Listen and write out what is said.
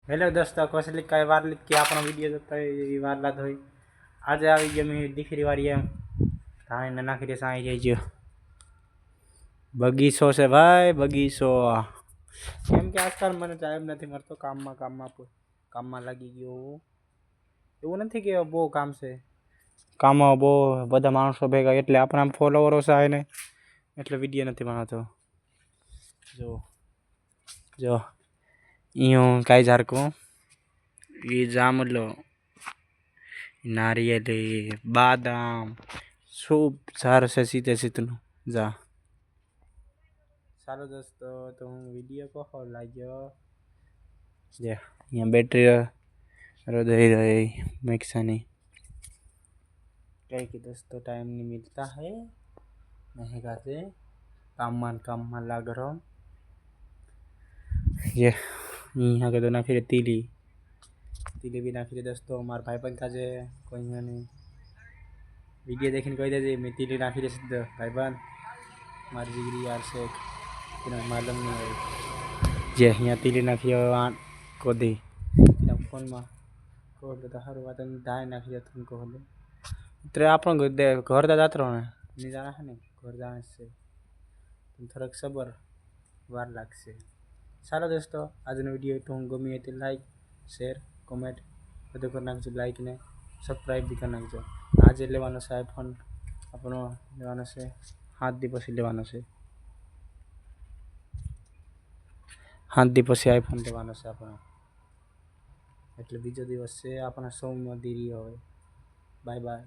Hello દોસ્તો, કૌશલિક કઈ વાર લીધ કે આપણો વિડીયો જોતા હોય એ વાર લાદ હોય. આજે આવી ગયો મેં દીકરી વાળી એમ ધાણીને નાખી દે સાંઈ જાય ગયો. બગીચો છે ભાઈ, બગીચો. કેમ કે આજકાલ મને ટાઈમ નથી મળતો, કામમાં લાગી ગયો. એવું નથી કે બહુ કામ છે, કામમાં બહુ બધા માણસો ભેગા એટલે આપણા ફોલોવરો છે ને એટલે વિડીયો નથી બનાવતો. જો यूं काय झार को ये जामलो नारियल बादाम सब झार से सीधे सीधનું જા. ચાલો દોસ્તો, તો હું વિડીયો કહો લાગ્યો. જે અહીંયા બેટરી રહી રહી मिक्सनी कहीं कि दोस्तों टाइम नहीं मिलता है, नहीं गाते काम में लाग रहा. ये यहाँ के तो ना फिर तीली भी ना फिर दोस्तों हमारे भाई बहन का जे कोई नहीं वीडियो देखने कोई दे मैं तीली ना फिर सिद्ध भाई बहन मारी जिगरी यार से मालूम नहीं है जे यहाँ तीली ना फिर को दी फोन में को तो हर बात दाए ना फिर तुमको होले तो आप घर जात रहो ने नहीं जाना है ने घर जाने से तुम थोड़ा सबर वार लाग से. ચાલો દોસ્તો, આજનો વિડીયો તો હું ગમી હતી લાઈક શેર કોમેન્ટ બધું કરી નાખજો. લાઈક ને સબસ્ક્રાઈબ બી કરી નાખજો. આજે લેવાનો છે આઈફોન, આપણો લેવાનો છે 7 દી પછી લેવાનો છે. 7 દી પછી આઈફોન લેવાનો છે આપણો, એટલે બીજો દિવસ છે આપણા 100મો દી રહ્યો હવે. Bye bye.